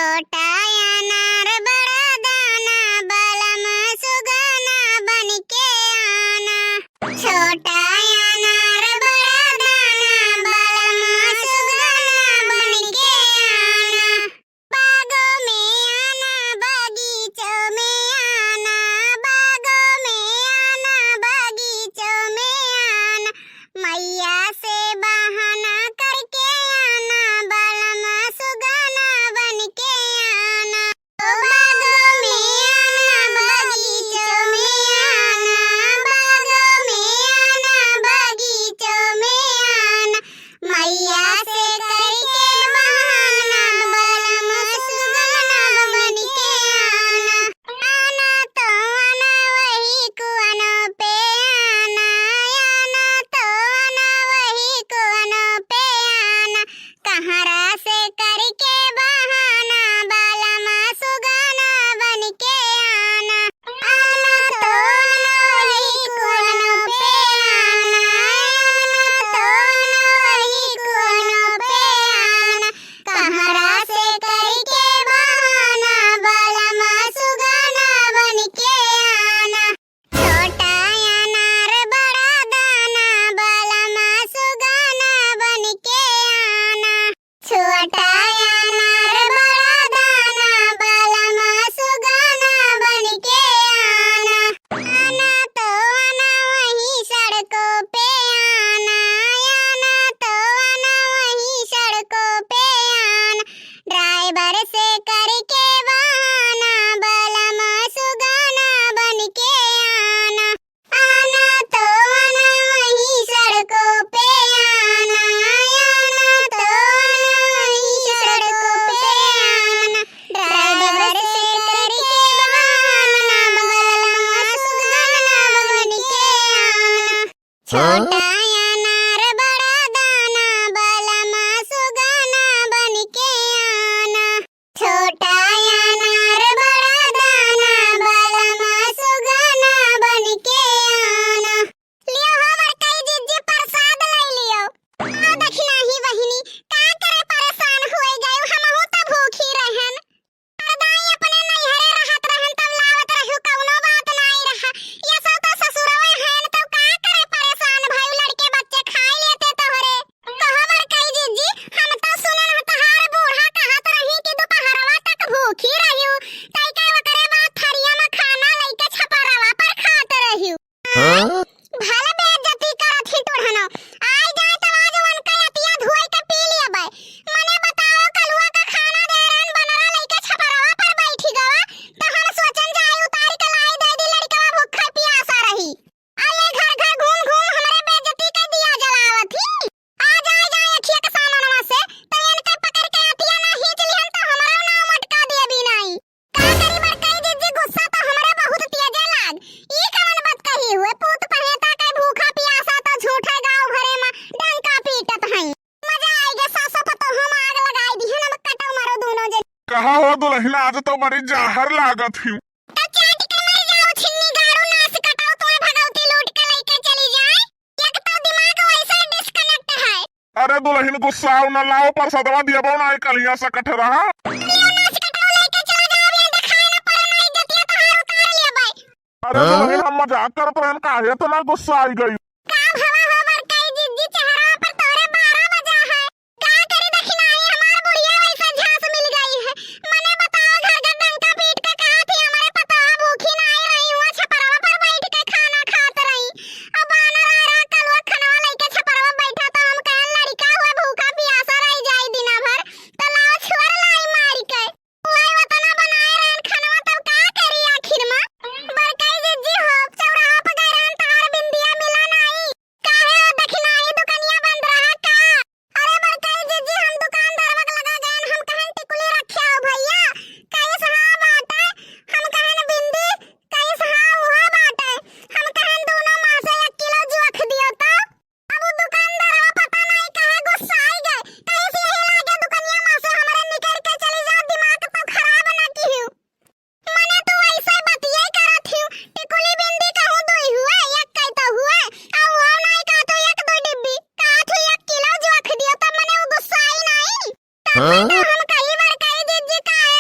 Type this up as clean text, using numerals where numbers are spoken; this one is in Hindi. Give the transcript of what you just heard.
छोटा अनार बड़ा दाना बलम सुगना बनके आना। छोटा अनार बड़ा दाना बलम सुगना बनके आना। बागों में आना बगीचों में आना। बागों में आना बगीचों में आना। मैया से बहाना करके आना बलम सुगना बनके आना। बागों में आना बगीचों में आना। बागों में आना बगीचों में आना। मैया से करके बहाना बलम सुगना बनके आना। आना तो आना वही कुआनों पे आना। आना तो आना वही कुआनों पे आना। कहरा से करके बहाना बलम सुगना बनके आना। आना तो आना वही कुआनों पे आना। आना तो आना वही कुआनों पे आना। कहरा से करके बहाना बलम सुगना बनके आना। छोटा अनार बड़ा दाना बलम सुगना बनके आना। छोटा अनार बड़ा दाना बलम सुगना बनके आना। आना तो आना वही सड़कों पे आना। आना तो आना वही सड़कों पे आना। ड्राइवर से करके बहाना बलम सुगना बनके आना। आना तो आना वही सड़कों पे आना। आना तो आना वही सड़कों पे आना। ड्राइवर से करके बहाना बलम सुगना बनके आना। छोटा अनार बड़ा दाना बलम सुगना बनके आना। छोटा अनार बड़ा दाना बलम सुगना बनके आना। लियो हमर कई जिज्जी प्रसाद ले लियो। आ दखिना ही बहिनी का करे परेशान होए गयो। हमहु त भूखी रहन। अरदाई अपने नैहरे रहत रहन तब लावत रहु कौनो बात नाई रहा। ये सब तो ससुरवे हैन तब का करे परेशान भइल। लड़के बच्चे खाई लेते तोहरे। तो हमर कई जिज्जी हम तो सुनन तहार बूढ़ा कहत रही कि दोपहरवा तक भूखी रहियो। तइका ओकरे बाद थरिया में खाना लइके छपरवा पर खात रहियो। भले बेइज्जती करत ही तोड़हनो। आई जाए तो आज उनका अतिया धोई के पी लियबै। मने बताओ कलुआ का खाना दे रहन बनरा लइके छपरवा पर बैठी गवा। तो हम सोचन जाए उतार के लाई दे दी लड़कवा भूखा प्यासा रही। आले घर घर घूम घूम हमरे बेइज्जती के दिया जलावत ही। आ जाए जाए अखिया के सामनवा से तो इनके पकड़ के अतिया ना खींच लिहन तो हमरो नाम अटका देबी नहीं। का करी बर कई जिज्जी गुस्सा तो हमरे बहुत तेजे लाग। ई कवन बात कही हुए पूत पहेता के भूखा प्यासा तो झूठे गांव घरे में डंका पीटत हई। मजा आएगा सासो पतो हम आग लगाई दिहन हम कटो मारो दोनों जन। कहा हो दुल्हन आज तो बड़ी जहर लागत ही। तो चाट के मर जाओ छिन्नी गारू नास कटाओ तुम्हें भगवती लूट के लेके चली जाए। एक तो दिमाग वैसे डिस्कनेक्ट है। अरे दुल्हन गुस्सा न लाओ पर सदवा दिया ना कलिया सा कठ रहा। लियो नास कटाओ लेके चलो जाओ ये दिखाए ना पर ना इज्जतिया तहार उतार लिया भाई। अरे दुल्हन हम मजाक करत रहन काहे तो ना गुस्सा आई गई। काम हवा होवर कई जिज्जी चेहरा पर तोरे 12 बजा है। का करी दखिनाई हमार बुढ़िया वैसे झांस मिल गई है। मने बताओ घर का डंका पीट के कहा थी हमारे पता भूखी नहीं रही हुआ छपरवा पर बैठ के खाना खात रही। अब आना रहा कलवा खनवा लेके छपरवा बैठा तो हम कहन लड़का हुआ भूखा प्यासा रह जाई दिना भर। तो लाओ छोड़ लाई मार के। ओए वतना बनाए रहन खनवा तब का करी आखिर में। बर कई जिज्जी हो चौराहा पर गए रहन तहार बिंदिया मिला नहीं। काहे दखिनाई दुकानिया बंद रहा का। अरे बर कई जिज्जी हम दुकानदार वक लगा गए हम कहन टिकुली रखे हो भैया। कैस हां बाटे हम कहन बिंदी कैस हां हुआ बाटे। हम कहन दोनों मां से 1 किलो जोख दियो तो। अब वो दुकानदारवा पता नहीं काहे गुस्सा आई गए। कहीं से यही लागे दुकानिया मां से हमरे निकल के चली जाओ दिमाग तो खराब ना की हूं। मने तो ऐसे बतिये करत हूं। टिकुली बिंदी कहूं दोई हुए एक कई तो हुए। आ वो नहीं का तो 1-2 डिब्बी का तो 1 किलो जोख दियो तो मने वो गुस्सा आई नहीं। तब तो हम कई बार कई जिज्जी काहे